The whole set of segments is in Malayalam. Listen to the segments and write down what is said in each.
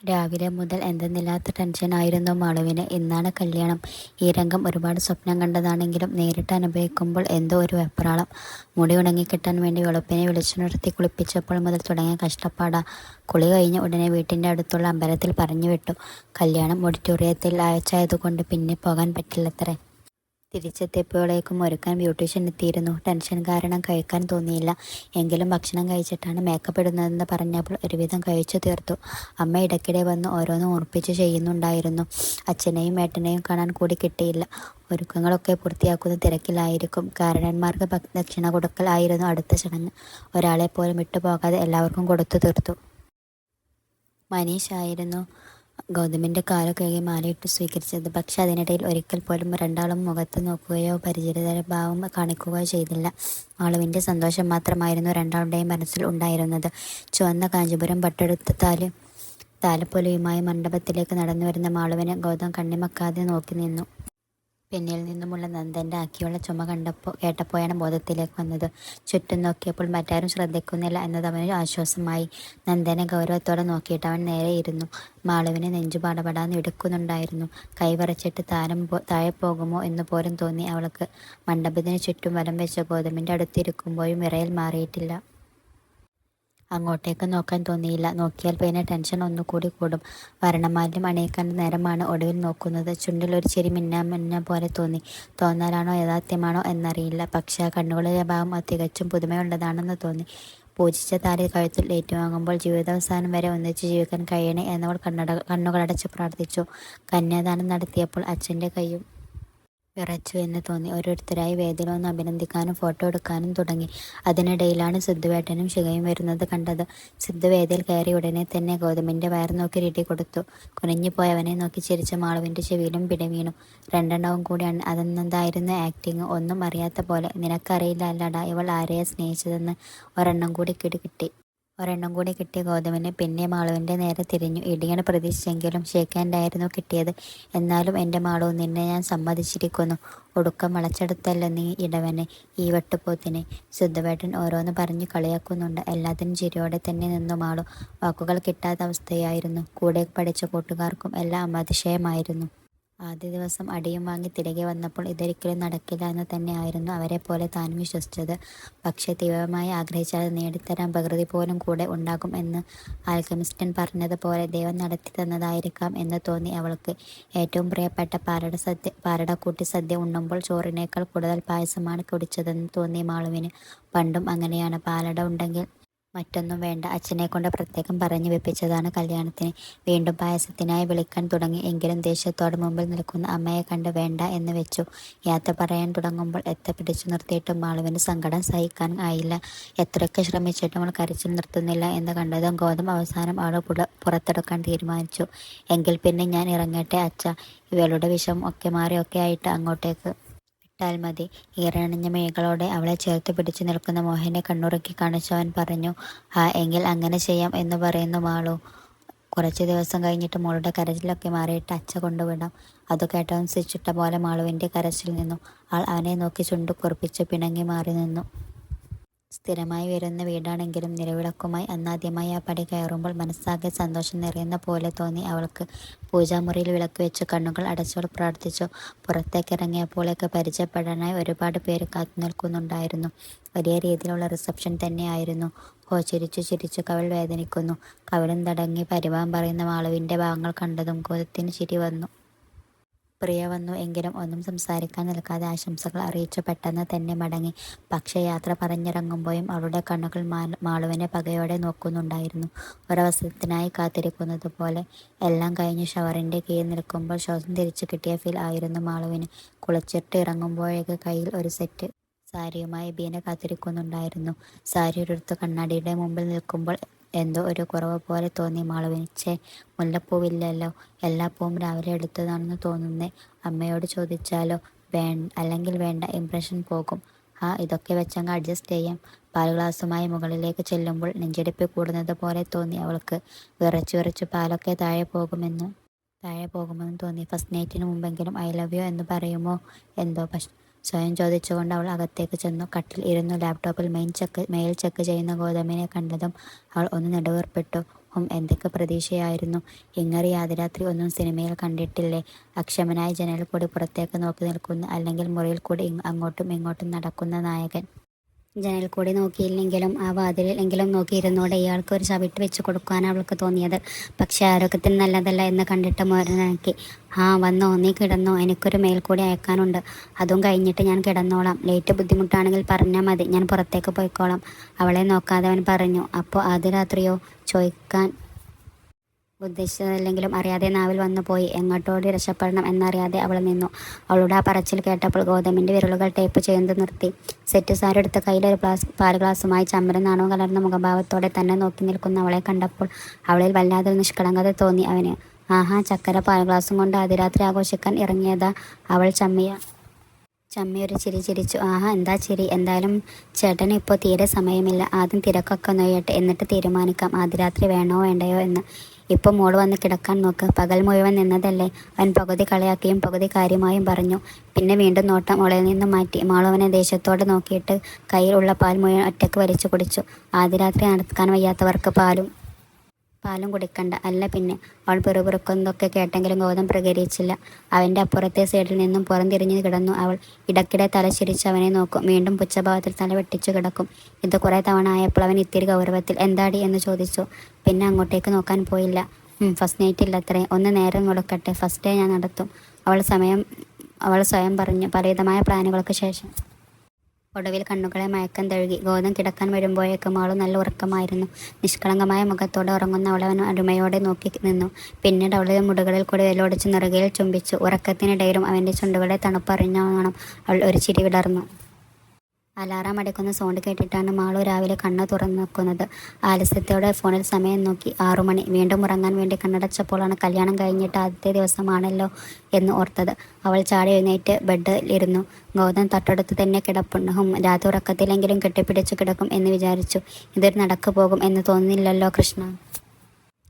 രാവിലെ മുതൽ എന്തെന്നില്ലാത്ത ടെൻഷനായിരുന്നു മാളുവിന്. ഇന്നാണ് കല്യാണം. ഈ രംഗം ഒരുപാട് സ്വപ്നം കണ്ടതാണെങ്കിലും നേരിട്ട് അനുഭവിക്കുമ്പോൾ എന്തോ ഒരു വെപ്രാളം. മുടി ഉണങ്ങിക്കിട്ടാൻ വേണ്ടി വെളുപ്പിനെ വിളിച്ചുണർത്തി കുളിപ്പിച്ചപ്പോൾ മുതൽ തുടങ്ങിയ കഷ്ടപ്പാടാ. കുളി കഴിഞ്ഞ് ഉടനെ വീട്ടിൻ്റെ അടുത്തുള്ള അമ്പലത്തിൽ പറഞ്ഞു വിട്ടു. കല്യാണം ഓഡിറ്റോറിയത്തിൽ അയച്ചായതുകൊണ്ട് പിന്നെ പോകാൻ പറ്റില്ലത്രേ. തിരിച്ചെത്തിയപ്പോഴേക്കും ഒരുക്കാൻ ബ്യൂട്ടീഷ്യൻ എത്തിയിരുന്നു. ടെൻഷൻ കാരണം കഴിക്കാൻ തോന്നിയില്ല. എങ്കിലും ഭക്ഷണം കഴിച്ചിട്ടാണ് മേക്കപ്പ് ഇടുന്നതെന്ന് പറഞ്ഞപ്പോൾ ഒരുവിധം കഴിച്ചു തീർത്തു. അമ്മ ഇടയ്ക്കിടെ വന്ന് ഓരോന്നും ഉറപ്പിച്ച് ചെയ്യുന്നുണ്ടായിരുന്നു. അച്ഛനെയും ഏട്ടനെയും കാണാൻ കൂടി കിട്ടിയില്ല. ഒരുക്കങ്ങളൊക്കെ പൂർത്തിയാക്കുന്ന തിരക്കിലായിരിക്കും. കാരണന്മാർക്ക് ദക്ഷിണ കൊടുക്കൽ ആയിരുന്നു അടുത്ത ചടങ്ങ്. ഒരാളെ പോലും വിട്ടുപോകാതെ എല്ലാവർക്കും കൊടുത്തു തീർത്തു. മനീഷ് ആയിരുന്നു ഗൗതമിൻ്റെ കാലു കഴുകി മാലയിട്ട് സ്വീകരിച്ചത്. പക്ഷെ അതിനിടയിൽ ഒരിക്കൽ പോലും രണ്ടാളും മുഖത്ത് നോക്കുകയോ പരിചിതഭാവം കാണിക്കുകയോ ചെയ്തില്ല. മാളുവിൻ്റെ സന്തോഷം മാത്രമായിരുന്നു രണ്ടാളുടെയും മനസ്സിൽ ഉണ്ടായിരുന്നത്. ചുവന്ന കാഞ്ചീപുരം പട്ടെടുത്ത താലപ്പൊലിയുമായി മണ്ഡപത്തിലേക്ക് നടന്നു വരുന്ന മാളുവിനെ ഗൗതം കണ്ണിമക്കാതെ നോക്കി നിന്നു. പിന്നിൽ നിന്നുമുള്ള നന്ദൻ്റെ ആക്കിയുള്ള ചുമ കേട്ടപ്പോഴാണ് ബോധത്തിലേക്ക് വന്നത്. ചുറ്റും നോക്കിയപ്പോൾ മറ്റാരും ശ്രദ്ധിക്കുന്നില്ല എന്നത് അവന് ആശ്വാസമായി. നന്ദനെ ഗൗരവത്തോടെ നോക്കിയിട്ട് അവൻ നേരെ ഇരുന്നു. മാളുവിന് നെഞ്ചു പടപടാന്ന് ഇടുക്കുന്നുണ്ടായിരുന്നു. കൈവറച്ചിട്ട് താഴെ പോകുമോ എന്ന് പോലും തോന്നി അവൾക്ക്. മണ്ഡപത്തിന് ചുറ്റും വലം വെച്ച ഗൗതമിൻ്റെ അടുത്തിരിക്കുമ്പോഴും വിറയൽ മാറിയിട്ടില്ല. അങ്ങോട്ടേക്ക് നോക്കാൻ തോന്നിയില്ല. നോക്കിയാൽ പിന്നെ ടെൻഷൻ ഒന്നുകൂടി കൂടും. വർണ്ണമാല്യം അണിയിക്കേണ്ട നേരമാണ് ഒടുവിൽ നോക്കുന്നത്. ചുണ്ടിൽ ഒരു ചിരി മിന്ന പോലെ തോന്നി. തോന്നലാണോ യാഥാർത്ഥ്യമാണോ എന്നറിയില്ല. പക്ഷേ ആ കണ്ണുകളിലെ ഭാവം തികച്ചും പുതുമയുള്ളതാണെന്ന് തോന്നി. പൂജിച്ച താലി കഴുത്തിൽ ഏറ്റുവാങ്ങുമ്പോൾ ജീവിതാവസാനം വരെ ഒന്നിച്ച് ജീവിക്കാൻ കഴിയണേ എന്നവൾ കണ്ണുകളടച്ച് പ്രാർത്ഥിച്ചു. കന്യാദാനം നടത്തിയപ്പോൾ അച്ഛൻ്റെ കൈയും വിറച്ചു എന്ന് തോന്നി. ഓരോരുത്തരായി വേദിയിലൊന്ന് അഭിനന്ദിക്കാനും ഫോട്ടോ എടുക്കാനും തുടങ്ങി. അതിനിടയിലാണ് സിദ്ധുവേട്ടനും ശിഖയും വരുന്നത് കണ്ടത്. സിദ്ധു വേദിയിൽ കയറി ഉടനെ തന്നെ ഗൗതമിൻ്റെ വയർ നോക്കി ഇടി കൊടുത്തു. കുനിഞ്ഞുപോയവനെ നോക്കി ചിരിച്ച മാളുവിൻ്റെ ചെവിയിലും പിടിവീണു. രണ്ടെണ്ണവും കൂടി അതെന്തായിരുന്നു ആക്ടിങ്? ഒന്നും അറിയാത്ത പോലെ. നിനക്കറിയില്ല അല്ലടാ ഇവൾ ആരെയാ സ്നേഹിച്ചതെന്ന്. ഒരെണ്ണം കൂടി കിട്ടിയ ഗൗതമിന് പിന്നെ മാളുവിൻ്റെ നേരെ തിരിഞ്ഞു. ഇടിയാണ് പ്രതീക്ഷിച്ചെങ്കിലും ഷേക്കാൻഡായിരുന്നു കിട്ടിയത്. എന്നാലും എൻ്റെ മാളു, നിന്നെ ഞാൻ സമ്മതിച്ചിരിക്കുന്നു. ഒടുക്കം വളച്ചെടുത്തല്ല നീ ഇടവനെ, ഈ വെട്ടുപോത്തിനെ. സിദ്ധുവേട്ടൻ ഓരോന്ന് പറഞ്ഞ് കളിയാക്കുന്നുണ്ട്. എല്ലാത്തിനും ചിരിയോടെ തന്നെ നിന്നു മാളു. വാക്കുകൾ കിട്ടാത്ത അവസ്ഥയായിരുന്നു. കൂടെ പഠിച്ച കൂട്ടുകാർക്കും എല്ലാം അതിശയമായിരുന്നു. ആദ്യ ദിവസം അടിയും വാങ്ങി തിരികെ വന്നപ്പോൾ ഇതൊരിക്കലും നടക്കില്ല എന്ന് തന്നെയായിരുന്നു അവരെ പോലെ താനും വിശ്വസിച്ചത്. പക്ഷേ തീവ്രമായി ആഗ്രഹിച്ചാൽ നേടിത്തരാൻ പ്രകൃതി പോലും കൂടെ ഉണ്ടാകും എന്ന് ആൽക്കമിസ്റ്റൻ പറഞ്ഞതുപോലെ ദൈവം നടത്തി തന്നതായിരിക്കാം എന്ന് തോന്നി അവൾക്ക്. ഏറ്റവും പ്രിയപ്പെട്ട പാലടക്കൂട്ടി സദ്യ ഉണ്ണുമ്പോൾ ചോറിനേക്കാൾ കൂടുതൽ പായസമാണ് കുടിച്ചതെന്ന് തോന്നി മാളുവിന്. പണ്ടും അങ്ങനെയാണ്. പാലട ഉണ്ടെങ്കിൽ മറ്റൊന്നും വേണ്ട. അച്ഛനെ കൊണ്ട് പ്രത്യേകം പറഞ്ഞു വെപ്പിച്ചതാണ് കല്യാണത്തിന്. വീണ്ടും പായസത്തിനായി വിളിക്കാൻ തുടങ്ങി. എങ്കിലും ദേഷ്യത്തോടെ മുമ്പിൽ നിൽക്കുന്ന അമ്മയെ കണ്ട് വേണ്ട എന്ന് വെച്ചു. യാത്ര പറയാൻ തുടങ്ങുമ്പോൾ പിടിച്ചു നിർത്തിയിട്ടും മാളുവിന് സങ്കടം സഹിക്കാൻ ആയില്ല. എത്രയൊക്കെ ശ്രമിച്ചിട്ടും അവൾ കരച്ചിൽ നിർത്തുന്നില്ല എന്ന് കണ്ടതും ഗൗതം അവസാനം അവൾ പുറത്തെടുക്കാൻ തീരുമാനിച്ചു. എങ്കിൽ പിന്നെ ഞാൻ ഇറങ്ങട്ടെ അച്ഛ. ഇവളുടെ വിഷം ഒക്കെ മാറിയൊക്കെ ആയിട്ട് അങ്ങോട്ടേക്ക് ാൽ മതി. ഈറനണിഞ്ഞ മിഴികളോടെ അവളെ ചേർത്ത് പിടിച്ചു നിൽക്കുന്ന മോഹനെ കണ്ണുറുക്കി കാണിച്ചവൻ പറഞ്ഞു. എങ്കിൽ അങ്ങനെ ചെയ്യാം എന്ന് പറയുന്നു മാളു. കുറച്ച് ദിവസം കഴിഞ്ഞിട്ട് മോളുടെ കരച്ചിലൊക്കെ മാറിയിട്ട് അച്ഛ കൊണ്ടുവിടാം. അത് കേട്ടവൻ സ്വിച്ചിട്ട പോലെ മാളുവിൻ്റെ കരച്ചിൽ നിന്നു. ആൾ അവനെ നോക്കി ചുണ്ടു കുറിപ്പിച്ച് പിണങ്ങി മാറി നിന്നു. സ്ഥിരമായി വരുന്ന വീടാണെങ്കിലും നിലവിളക്കുമായി അന്നാദ്യമായി ആ പടി കയറുമ്പോൾ മനസ്സാകെ സന്തോഷം നിറയുന്ന പോലെ തോന്നി അവൾക്ക്. പൂജാമുറിയിൽ വിളക്ക് വെച്ച് കണ്ണുകൾ അടച്ചവൾ പ്രാർത്ഥിച്ചു. പുറത്തേക്കിറങ്ങിയപ്പോഴേക്ക് പരിചയപ്പെടാനായി ഒരുപാട് പേര് കാത്തു നിൽക്കുന്നുണ്ടായിരുന്നു. വലിയ രീതിയിലുള്ള റിസപ്ഷൻ തന്നെയായിരുന്നു. ചിരിച്ചു കവിൾ വേദനിക്കുന്നു. കവിളും തടങ്ങി പരിഭവം പറയുന്ന മാളുവിൻ്റെ ഭാവങ്ങൾ കണ്ടതും ഗോതത്തിന് ചിരി വന്നു. പ്രിയ വന്നു എങ്കിലും ഒന്നും സംസാരിക്കാൻ നിൽക്കാതെ ആശംസകൾ അറിയിച്ചു പെട്ടെന്ന് തന്നെ മടങ്ങി. പക്ഷേ യാത്ര പറഞ്ഞിറങ്ങുമ്പോഴും അവളുടെ കണ്ണുകൾ മാളുവിനെ പകയോടെ നോക്കുന്നുണ്ടായിരുന്നു. ഒരവസരത്തിനായി കാത്തിരിക്കുന്നത് പോലെ. എല്ലാം കഴിഞ്ഞ് ഷവറിൻ്റെ കീഴിൽ നിൽക്കുമ്പോൾ ശ്വാസം തിരിച്ചു കിട്ടിയ ഫീൽ ആയിരുന്നു മാളുവിന്. കുളിച്ചിട്ട് ഇറങ്ങുമ്പോഴേക്ക് കയ്യിൽ ഒരു സെറ്റ് സാരിയുമായി ബീന കാത്തിരിക്കുന്നുണ്ടായിരുന്നു. സാരി ഒരിടത്ത് കണ്ണാടിയുടെ മുമ്പിൽ നിൽക്കുമ്പോൾ എന്തോ ഒരു കുറവ് പോലെ തോന്നി മാളുവിന്. മുല്ലപ്പൂവില്ലല്ലോ. എല്ലാ പൂവും രാവിലെ എടുത്തതാണെന്ന് തോന്നുന്നേ. അമ്മയോട് ചോദിച്ചാലോ? അല്ലെങ്കിൽ വേണ്ട, ഇംപ്രഷൻ പോകും. ഇതൊക്കെ വെച്ചങ്ങ് അഡ്ജസ്റ്റ് ചെയ്യാം. പാൽ ഗ്ലാസുമായി മുകളിലേക്ക് ചെല്ലുമ്പോൾ നെഞ്ചിടിപ്പ് കൂടുന്നത് പോലെ തോന്നി അവൾക്ക്. വിറച്ചു പാലൊക്കെ താഴെ പോകുമെന്ന് തോന്നി. ഫസ്റ്റ് നൈറ്റിന് മുമ്പെങ്കിലും ഐ ലവ് യു എന്ന് പറയുമോ എന്തോ സ്വയം ചോദിച്ചുകൊണ്ട് അവൾ അകത്തേക്ക് ചെന്നു. കട്ടിൽ ഇരുന്നു ലാപ്ടോപ്പിൽ മെയിൽ ചെക്ക് ചെയ്യുന്ന ഗൗതമിനെ കണ്ടതും അവൾ ഒന്ന് നെടുവേർപ്പെട്ടു. എന്തൊക്കെ പ്രതീക്ഷയായിരുന്നു. ഇങ്ങറി ആദ്യരാത്രി ഒന്നും സിനിമയിൽ കണ്ടിട്ടില്ലേ? അക്ഷമനായി ജനലിൽ കൂടി പുറത്തേക്ക് നോക്കി നിൽക്കുന്ന, അല്ലെങ്കിൽ മുറിയിൽ കൂടി അങ്ങോട്ടും ഇങ്ങോട്ടും നടക്കുന്ന നായകൻ. ജനൽ കൂടി നോക്കിയില്ലെങ്കിലും ആ വാതിലിൽ എങ്കിലും നോക്കിയിരുന്നോടെ ഇയാൾക്ക് ഒരു ചവിട്ട് വെച്ച് കൊടുക്കാൻ അവൾക്ക് തോന്നിയത്. പക്ഷെ ആരോഗ്യത്തിന് നല്ലതല്ല എന്ന് കണ്ടിട്ട് മുരനാക്കി. വന്നോ, നീ കിടന്നോ, എനിക്കൊരു മെയിൽ കൂടി അയക്കാനുണ്ട്. അതും കഴിഞ്ഞിട്ട് ഞാൻ കിടന്നോളാം. ലേറ്റ് ബുദ്ധിമുട്ടാണെങ്കിൽ പറഞ്ഞാൽ മതി, ഞാൻ പുറത്തേക്ക് പോയിക്കോളാം. അവളെ നോക്കാതെ അവൻ പറഞ്ഞു. അപ്പോൾ ആദ്യ രാത്രിയോ? ചോദിക്കാൻ ഉദ്ദേശിച്ചതല്ലെങ്കിലും അറിയാതെ നാവിൽ വന്നു പോയി. എങ്ങോട്ടോടി രക്ഷപ്പെടണം എന്നറിയാതെ അവൾ നിന്നു. അവളുടെ ആ പറച്ചിൽ കേട്ടപ്പോൾ ഗൗതമിൻ്റെ വിരലുകൾ ടേപ്പ് ചെയ്യുന്നത് നിർത്തി. സെറ്റ് സാരി എടുത്ത കയ്യിലൊരു പാൽ ഗ്ലാസുമായി ചമ്മരം നാണവും കലർന്ന മുഖഭാവത്തോടെ തന്നെ നോക്കി നിൽക്കുന്ന അവളെ കണ്ടപ്പോൾ അവളിൽ വല്ലാതൊരു നിഷ്കളങ്കത തോന്നി അവന്. ചക്കര പാൽ ഗ്ലാസും കൊണ്ട് അതിരാത്രി ആഘോഷിക്കാൻ ഇറങ്ങിയതാ അവൾ. ചമ്മിയൊരു ചിരി ചിരിച്ചു. എന്താ ചിരി? എന്തായാലും ചേട്ടന് ഇപ്പോൾ തീരെ സമയമില്ല. ആദ്യം തിരക്കൊക്കെ നൊയ്യട്ടെ, എന്നിട്ട് തീരുമാനിക്കാം ആദ്യരാത്രി വേണോ വേണ്ടയോ എന്ന്. ഇപ്പോൾ മോള് വന്ന് കിടക്കാൻ നോക്ക്. പകൽ മുഴുവൻ നിന്നതല്ലേ? അവൻ പകുതി കളിയാക്കിയും പകുതി കാര്യമായും പറഞ്ഞു. പിന്നെ വീണ്ടും നോട്ടം അവളിൽ നിന്നും മാറ്റി. മാളു അവനെ ദേഷ്യത്തോടെ നോക്കിയിട്ട് കയ്യിൽ ഉള്ള പാൽ മുഴുവൻ ഒറ്റയ്ക്ക് വലിച്ചു കുടിച്ചു. ആദ്യരാത്രി നടക്കാൻ വയ്യാത്തവർക്ക് പാലും കുടിക്കണ്ട. അല്ല പിന്നെ. അവൾ പിറുപിറുക്കുന്നതൊക്കെ കേട്ടെങ്കിലും ഗൗതം പ്രതികരിച്ചില്ല. അവൻ്റെ അപ്പുറത്തെ സൈഡിൽ നിന്നും പുറംതിരിഞ്ഞു കിടന്നു അവൾ. ഇടയ്ക്കിടെ തല ചിരിച്ച് അവനെ നോക്കും, വീണ്ടും പുച്ഛഭാവത്തിൽ തല വെട്ടിച്ചു കിടക്കും. ഇത് കുറേ തവണ ആയപ്പോൾ അവൻ ഇത്തിരി ഗൗരവത്തിൽ എന്താടി എന്ന് ചോദിച്ചു. പിന്നെ അങ്ങോട്ടേക്ക് നോക്കാൻ പോയില്ല. ഫസ്റ്റ് നൈറ്റ് ഇല്ലത്രേ. ഒന്ന് നേരം കൊടുക്കട്ടെ, ഫസ്റ്റ് ഡേ ഞാൻ നടത്തും, അവൾ സ്വയം പറഞ്ഞു. പലവിധമായ പ്ലാനുകൾക്ക് ശേഷം ഒടുവിൽ കണ്ണുകളെ മയക്കം തഴുകി. ഗൗതം കിടക്കാൻ വരുമ്പോഴേക്കും ആളു നല്ല ഉറക്കമായിരുന്നു. നിഷ്കളങ്കമായ മുഖത്തോടെ ഉറങ്ങുന്ന അവളവൻ അരുമയോടെ നോക്കി നിന്നു. പിന്നീട് അവളുടെ മുടുകളിൽ കൂടി വെല്ലോടിച്ച് നെറുകയിൽ ചുംബിച്ചു. ഉറക്കത്തിനിടയിലും അവൻ്റെ ചുണ്ടുകളെ തണുപ്പറിഞ്ഞോണം അവൾ ഒരു ചിരി വിടർന്നു. അലാറാം അടിക്കുന്ന സൗണ്ട് കേട്ടിട്ടാണ് മാളു രാവിലെ കണ്ണ് തുറന്നു നോക്കുന്നത്. ആലസ്യത്തോടെ ഫോണിൽ സമയം നോക്കി. 6 മണി. വീണ്ടും ഉറങ്ങാൻ വേണ്ടി കണ്ണടച്ചപ്പോഴാണ് കല്യാണം കഴിഞ്ഞിട്ട് ആദ്യത്തെ ദിവസമാണല്ലോ എന്ന് ഓർത്തത്. അവൾ ചാടി എഴുന്നേറ്റ് ബെഡിൽ ഇരുന്നു. ഗൗതം തൊട്ടടുത്ത് തന്നെ കിടപ്പുണ്ട്. രാത്രി ഉറക്കത്തിലെങ്കിലും കെട്ടിപ്പിടിച്ചു കിടക്കും എന്ന് വിചാരിച്ചു. ഇതൊരു നടക്ക് പോകും എന്ന് തോന്നുന്നില്ലല്ലോ കൃഷ്ണ.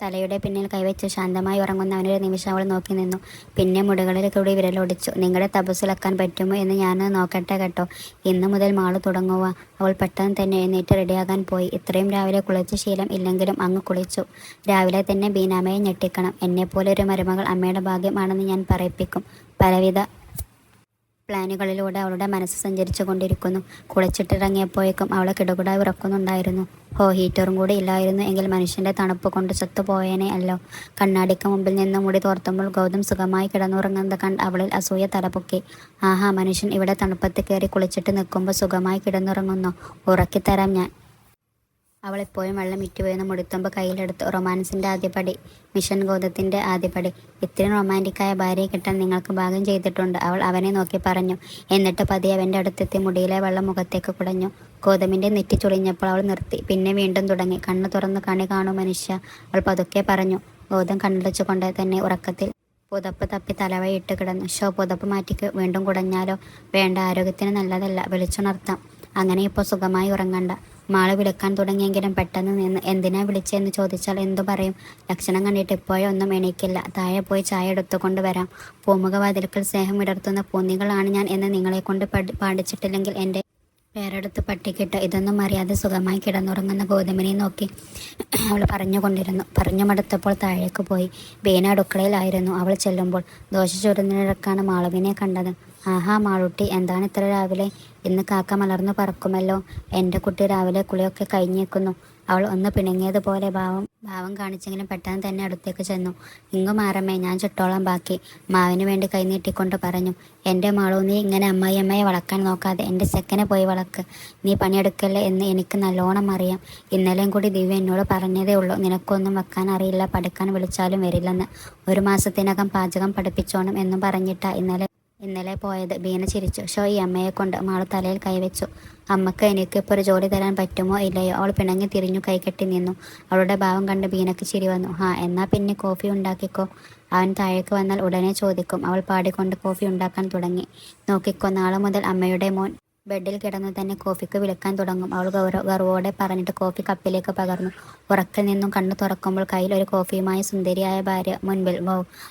തലയുടെ പിന്നിൽ കൈവച്ച് ശാന്തമായി ഉറങ്ങുന്ന അവനൊരു നിമിഷം അവൾ നോക്കി നിന്നു. പിന്നെ മുടികളിൽ കൂടി വിരലൊടിച്ചു. നിങ്ങളുടെ തപസ്സിലാക്കാൻ പറ്റുമോ എന്ന് ഞാൻ നോക്കട്ടെ കേട്ടോ. ഇന്നു മുതൽ മാളു തുടങ്ങുക. അവൾ പെട്ടെന്ന് തന്നെ എഴുന്നേറ്റ് റെഡിയാകാൻ പോയി. ഇത്രയും രാവിലെ കുളിച്ച ശീലം ഇല്ലെങ്കിലും അങ്ങ് കുളിച്ചു. രാവിലെ തന്നെ ബീനാമയെ ഞെട്ടിക്കണം. എന്നെപ്പോലെ ഒരു മരുമകൾ അമ്മയുടെ ഭാഗ്യം ആണെന്ന് ഞാൻ പറയിപ്പിക്കും. പലവിധ പ്ലാനുകളിലൂടെ അവളുടെ മനസ്സ് സഞ്ചരിച്ചു കൊണ്ടിരിക്കുന്നു. കുളിച്ചിട്ടിറങ്ങിയപ്പോഴേക്കും അവളെ കിടുകിടായി ഉറക്കുന്നുണ്ടായിരുന്നു. ഹീറ്ററും കൂടി ഇല്ലായിരുന്നു എങ്കിൽ മനുഷ്യൻ്റെ തണുപ്പ് കൊണ്ട് ചത്തുപോയേനെ അല്ലോ. കണ്ണാടിക്ക് മുമ്പിൽ നിന്ന് മുടി തോർത്തുമ്പോൾ ഗൗതം സുഖമായി കിടന്നുറങ്ങുന്നത് കണ്ട് അവളിൽ അസൂയ തലപൊക്കി. മനുഷ്യൻ ഇവിടെ തണുപ്പത്ത് കയറി കുളിച്ചിട്ട് നിൽക്കുമ്പോൾ സുഖമായി കിടന്നുറങ്ങുന്നോ? ഉറക്കിത്തരാം ഞാൻ. അവൾ എപ്പോഴും വെള്ളം ഇറ്റുവീഴുന്ന മുടിത്തുമ്പ് കയ്യിലെടുത്തു. റൊമാൻസിൻ്റെ ആദ്യപടി. മിഷൻ ഗൗതത്തിൻ്റെ ആദ്യപടി. ഇത്രയും റൊമാൻറ്റിക്കായ ഭാര്യയെ കിട്ടാൻ നിങ്ങൾക്ക് ഭാഗ്യം ചെയ്തിട്ടുണ്ട്, അവൾ അവനെ നോക്കി പറഞ്ഞു. എന്നിട്ട് പതിയെ അവൻ്റെ അടുത്തെത്തി മുടിയിലെ വെള്ളം മുഖത്തേക്ക് കുടഞ്ഞു. ഗൗതമിൻ്റെ നെറ്റി ചുളിഞ്ഞപ്പോൾ അവൾ നിർത്തി. പിന്നെ വീണ്ടും തുടങ്ങി. കണ്ണ് തുറന്ന് കണി കാണൂ മനുഷ്യ, അവൾ പതുക്കെ പറഞ്ഞു. ഗൗതം കണ്ണടച്ചുകൊണ്ട് തന്നെ ഉറക്കത്തിൽ പുതപ്പ് തപ്പി തലവഴി ഇട്ട് കിടന്നു. പുതപ്പ് മാറ്റിക്ക്. വീണ്ടും കുടഞ്ഞാലോ? വേണ്ട, ആരോഗ്യത്തിന് നല്ലതല്ല. വിളിച്ചുണർത്താം. അങ്ങനെ ഇപ്പോൾ സുഖമായി ഉറങ്ങണ്ട. മാള് വിളിക്കാൻ തുടങ്ങിയെങ്കിലും പെട്ടെന്ന് നിന്ന്. എന്തിനാ വിളിച്ചെന്ന് ചോദിച്ചാൽ എന്തു പറയും? ലക്ഷണം കണ്ടിട്ട് ഇപ്പോഴും ഒന്നും എണീക്കില്ല. താഴെ പോയി ചായ എടുത്തുകൊണ്ട് വരാം. പൂമുഖ വാതിൽക്കൽ സ്നേഹം വിടർത്തുന്ന പൂന്നികളാണ് ഞാൻ എന്ന് നിങ്ങളെക്കൊണ്ട് പാടിച്ചിട്ടില്ലെങ്കിൽ എൻ്റെ പേരെടുത്ത് പട്ടിക്കിട്ട്. ഇതൊന്നും അറിയാതെ സുഖമായി കിടന്നുറങ്ങുന്ന ഗൗതമിനെ നോക്കി അവൾ പറഞ്ഞു മടുത്തപ്പോൾ താഴേക്ക് പോയി. ബീന അടുക്കളയിലായിരുന്നു. അവൾ ചെല്ലുമ്പോൾ ദോശ ചുരുന്നിടക്കാണ് മാളുവിനെ കണ്ടത്. മാളുട്ടി, എന്താണ് ഇത്ര രാവിലെ? ഇന്ന് കാക്ക മലർന്നു പറക്കുമല്ലോ. എൻ്റെ കുട്ടി രാവിലെ കുളിയൊക്കെ കഴിഞ്ഞേക്കുന്നു. അവൾ ഒന്ന് പിണങ്ങിയതുപോലെ ഭാവം കാണിച്ചെങ്കിലും പെട്ടെന്ന് തന്നെ അടുത്തേക്ക് ചെന്നു. ഇങ്ങു മാറമ്മേ, ഞാൻ ചുട്ടോളം ബാക്കി. മാവിന് വേണ്ടി കൈനീട്ടിക്കൊണ്ട് പറഞ്ഞു. എൻ്റെ മാളു, നീ ഇങ്ങനെ അമ്മായിയമ്മയെ വളക്കാൻ നോക്കാതെ എൻ്റെ ചെക്കനെ പോയി വളക്ക്. നീ പണിയെടുക്കല്ലേ എന്ന് എനിക്ക് നല്ലോണം അറിയാം. ഇന്നലെയും കൂടി ദിവ്യ എന്നോട് പറഞ്ഞതേ ഉള്ളൂ, നിനക്കൊന്നും വെക്കാൻ അറിയില്ല, പഠിക്കാൻ വിളിച്ചാലും വരില്ലെന്ന്. 1 മാസത്തിനകം പാചകം പഠിപ്പിച്ചോണം എന്നും പറഞ്ഞിട്ടാ ഇന്നലെ പോയത്. ബീന ചിരിച്ചു. ഈ അമ്മയെ കൊണ്ട്. മാളു തലയിൽ കൈവച്ചു. അമ്മക്ക് എനിക്ക് ഇപ്പോൾ ഒരു ജോലി തരാൻ പറ്റുമോ ഇല്ലയോ? അവൾ പിണങ്ങി തിരിഞ്ഞു കൈകെട്ടി നിന്നു. അവളുടെ ഭാവം കണ്ട് ബീനക്ക് ചിരി വന്നു. എന്നാ പിന്നെ കോഫി ഉണ്ടാക്കിക്കോ. അവൻ താഴേക്ക് വന്നാൽ ഉടനെ ചോദിക്കും. അവൾ പാടിക്കൊണ്ട് കോഫി ഉണ്ടാക്കാൻ തുടങ്ങി. നോക്കിക്കോ, നാളെ മുതൽ അമ്മയുടെ മോൻ ബെഡിൽ കിടന്നു തന്നെ കോഫിക്ക് വിളിക്കാൻ തുടങ്ങും. അവൾ ഗർവോടെ പറഞ്ഞിട്ട് കോഫി കപ്പിലേക്ക് പകർന്നു. ഉറക്കിൽ നിന്നും കണ്ണു തുറക്കുമ്പോൾ കയ്യിൽ ഒരു കോഫിയുമായി സുന്ദരിയായ ഭാര്യ മുൻപിൽ.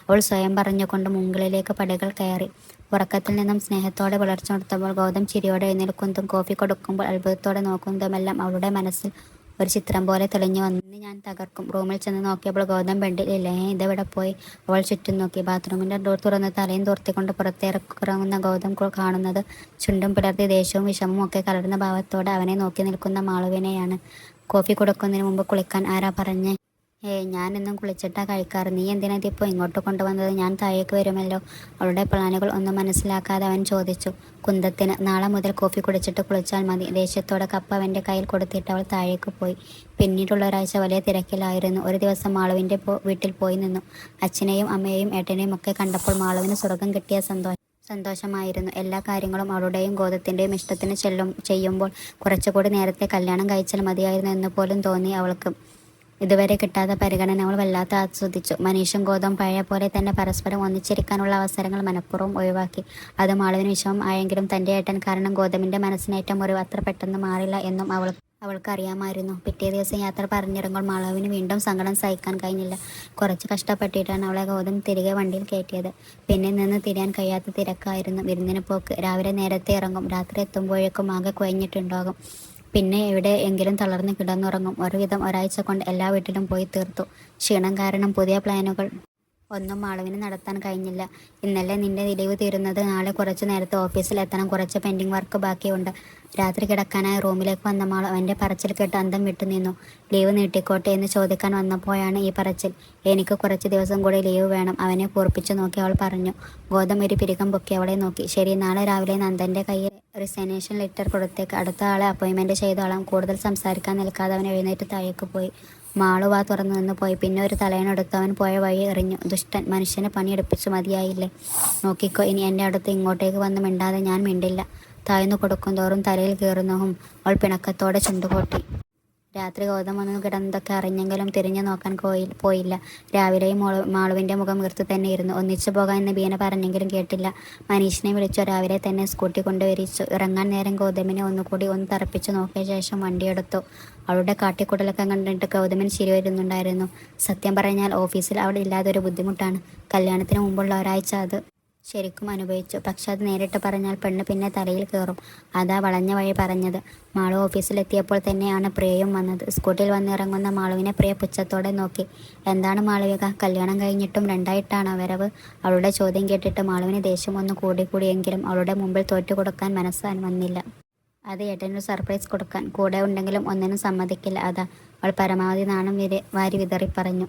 അവൾ സ്വയം പറഞ്ഞുകൊണ്ട് മുകളിലേക്ക് പടികൾ കയറി. ഉറക്കത്തിൽ നിന്നും സ്നേഹത്തോടെ വളർച്ചെടുത്തപ്പോൾ ഗൗതം ചിരിയോടെ എഴുന്നേൽക്കുന്നതും കോഫി കൊടുക്കുമ്പോൾ അത്ഭുതത്തോടെ നോക്കുന്നതുമെല്ലാം അവളുടെ മനസ്സിൽ ഒരു ചിത്രം പോലെ തെളിഞ്ഞു വന്നു. ഇന്ന് ഞാൻ തകർക്കും. റൂമിൽ ചെന്ന് നോക്കിയപ്പോൾ ഗൗതം ബെഡിലില്ല. ഇതെവിടെ പോയി? അവൾ ചുറ്റും നോക്കി. ബാത്റൂമിന്റെ ഡോർ തുറന്ന് തലയും തോർത്തിക്കൊണ്ട് പുറത്തിറങ്ങുന്ന ഗൗതം കാണുന്നത് ചുണ്ടും പിളർത്തി ദേഷ്യവും വിഷമവും ഒക്കെ കലർന്ന ഭാവത്തോടെ അവനെ നോക്കി നിൽക്കുന്ന മാളുവിനെയാണ്. കോഫി കൊടുക്കുന്നതിന് മുമ്പ് കുളിക്കാൻ ആരാ പറഞ്ഞേ? ഞാനെന്നും കുളിച്ചിട്ടാ കഴിക്കാറ്. നീ എന്തിനാ ഇതിപ്പോൾ ഇങ്ങോട്ട് കൊണ്ടുവന്നത്? ഞാൻ താഴേക്ക് വരുമല്ലോ. അവളുടെ പ്ലാനുകൾ ഒന്നും മനസ്സിലാക്കാതെ അവൻ ചോദിച്ചു. കുന്തത്തിന് നാളെ മുതൽ കോഫി കുടിച്ചിട്ട് കുളിച്ചാൽ മതി. ദേഷ്യത്തോടെ കപ്പ് അവൻ്റെ കയ്യിൽ കൊടുത്തിട്ട് അവൾ താഴേക്ക് പോയി. പിന്നീടുള്ള ഒരാഴ്ച വലിയ തിരക്കിലായിരുന്നു. ഒരു ദിവസം മാളുവിൻ്റെ വീട്ടിൽ പോയി നിന്നു. അച്ഛനെയും അമ്മയെയും ഏട്ടനെയും ഒക്കെ കണ്ടപ്പോൾ മാളുവിന് സ്വർഗം കിട്ടിയ സന്തോഷമായിരുന്നു. എല്ലാ കാര്യങ്ങളും അവളുടെയും ഗോതത്തിൻ്റെയും ഇഷ്ടത്തിന് ചെയ്യുമ്പോൾ കുറച്ചുകൂടി നേരത്തെ കല്യാണം കഴിച്ചാൽ മതിയായിരുന്നു എന്ന് പോലും തോന്നി അവൾക്ക്. ഇതുവരെ കിട്ടാത്ത പരിഗണന അവൾ വല്ലാതെ ആസ്വദിച്ചു. മനീഷും ഗോതവും പഴയ പോലെ തന്നെ പരസ്പരം ഒന്നിച്ചിരിക്കാനുള്ള അവസരങ്ങൾ മനഃപൂർവ്വം ഒഴിവാക്കി. അത് മാളുവിന് വിഷമം ആയെങ്കിലും തൻ്റെ ഏട്ടൻ കാരണം ഗോതമിൻ്റെ മനസ്സിനേറ്റ മുറിവ് അത്ര പെട്ടെന്ന് മാറില്ല എന്നും അവൾക്കറിയാമായിരുന്നു. പിറ്റേ ദിവസം യാത്ര പറഞ്ഞിറങ്ങുമ്പോൾ മാളവിന് വീണ്ടും സങ്കടം സഹിക്കാൻ കഴിഞ്ഞില്ല. കുറച്ച് കഷ്ടപ്പെട്ടിട്ടാണ് അവളെ ഗൗതം തിരികെ വണ്ടിയിൽ കയറ്റിയത്. പിന്നെ നിന്ന് തിരിയാൻ കഴിയാത്ത തിരക്കായിരുന്നു. വിരുന്നിന് പോക്ക്. രാവിലെ നേരത്തെ ഇറങ്ങും. രാത്രി എത്തുമ്പോഴേക്കും ആകെ കുഴഞ്ഞിട്ടുണ്ടാകും. പിന്നെ എവിടെ എങ്കിലും തളർന്ന് കിടന്നുറങ്ങും. ഒരുവിധം ഒരാഴ്ച കൊണ്ട് എല്ലാ വീട്ടിലും പോയി തീർത്തു. ക്ഷീണം കാരണം പുതിയ പ്ലാനുകൾ ഒന്നും മാളുവിന് നടത്താൻ കഴിഞ്ഞില്ല. ഇന്നലെ നിന്റെ ലീവ് തീരുന്നത്. നാളെ കുറച്ചു നേരത്തെ ഓഫീസിൽ എത്തണം. കുറച്ച് പെൻഡിങ് വർക്ക് ബാക്കിയുണ്ട്. രാത്രി കിടക്കാനായി റൂമിലേക്ക് വന്ന മാളു അവൻ്റെ പറച്ചിൽ കേട്ട് അന്തം വിട്ടു നിന്നു. ലീവ് നീട്ടിക്കോട്ടെ എന്ന് ചോദിക്കാൻ വന്നപ്പോഴാണ് ഈ പറച്ചിൽ. എനിക്ക് കുറച്ച് ദിവസം കൂടി ലീവ് വേണം. അവനെ കൂർപ്പിച്ചു നോക്കി അവൾ പറഞ്ഞു. ഗോതം ഒരു പിരികം പൊക്കി അവളെ നോക്കി. ശരി, നാളെ രാവിലെ നന്ദൻ്റെ കയ്യിൽ റിസൈനേഷൻ ലെറ്റർ കൊടുത്തേക്ക്. അടുത്ത ആളെ അപ്പോയിൻമെൻറ്റ് ചെയ്തോളാം. കൂടുതൽ സംസാരിക്കാൻ നിൽക്കാതെ അവൻ എഴുന്നേറ്റ് താഴേക്ക് പോയി. മാളു വാ തുറന്നു നിന്ന് പോയി. പിന്നെ ഒരു തലയണെടുത്ത് അവൻ പോയ വഴി എറിഞ്ഞു. ദുഷ്ടൻ, മനുഷ്യനെ പണിയെടുപ്പിച്ചു മതിയായില്ലേ? നോക്കിക്കോ, ഇനി എൻ്റെ അടുത്ത് ഇങ്ങോട്ടേക്ക് വന്ന് മിണ്ടാതെ ഞാൻ മിണ്ടില്ല. താഴ്ന്നു കൊടുക്കും തോറും തലയിൽ കയറുന്നതും അവൾ പിണക്കത്തോടെ ചുണ്ടുപൊട്ടി. രാത്രി ഗൗതം വന്നു കിടന്നതൊക്കെ അറിഞ്ഞെങ്കിലും തിരിഞ്ഞു നോക്കാൻ പോയില്ല. രാവിലെയും മാളുവിൻ്റെ മുഖം വീർത്തു തന്നെയിരുന്നു. ഒന്നിച്ചു പോകാൻ എന്ന് ബീന പറഞ്ഞെങ്കിലും കേട്ടില്ല. മനീഷിനെ വിളിച്ചു. രാവിലെ തന്നെ സ്കൂട്ടി കൊണ്ടുവരിച്ചു. ഇറങ്ങാൻ നേരം ഗൗതമിനെ ഒന്നുകൂടി ഒന്ന് തറപ്പിച്ചു നോക്കിയ ശേഷം വണ്ടിയെടുത്തു. അവളുടെ കാട്ടിക്കൂട്ടലൊക്കെ കണ്ടിട്ട് ഗൗതമിന് ചിരി വരുന്നുണ്ടായിരുന്നു. സത്യം പറഞ്ഞാൽ ഓഫീസിൽ അവൾ ഇല്ലാതൊരു ബുദ്ധിമുട്ടാണ്. കല്യാണത്തിന് മുമ്പുള്ള ഒരാഴ്ച അത് ശരിക്കും അനുഭവിച്ചു. പക്ഷെ അത് നേരിട്ട് പറഞ്ഞാൽ പെണ്ണ് പിന്നെ തലയിൽ കയറും. അതാ വളഞ്ഞ വഴി പറഞ്ഞത്. മാളു ഓഫീസിലെത്തിയപ്പോൾ തന്നെയാണ് പ്രിയയും വന്നത്. സ്കൂട്ടിൽ വന്നിറങ്ങുന്ന മാളുവിനെ പ്രിയ പുച്ഛത്തോടെ നോക്കി. എന്താണ് മാളവിക, കല്യാണം കഴിഞ്ഞിട്ടും രണ്ടായിട്ടാണോ വരവ്? അവളുടെ ചോദ്യം കേട്ടിട്ട് മാളുവിന് ദേഷ്യം ഒന്ന് കൂടിയെങ്കിലും അവളുടെ മുമ്പിൽ തോറ്റു കൊടുക്കാൻ മനസ്സാൻ വന്നില്ല. അത് ഏട്ടനൊരു സർപ്രൈസ് കൊടുക്കാൻ. കൂടെ ഉണ്ടെങ്കിലും ഒന്നിനും സമ്മതിക്കില്ല. അതാ അവൾ പരമാവധി നാണം വാരി വിതറി പറഞ്ഞു.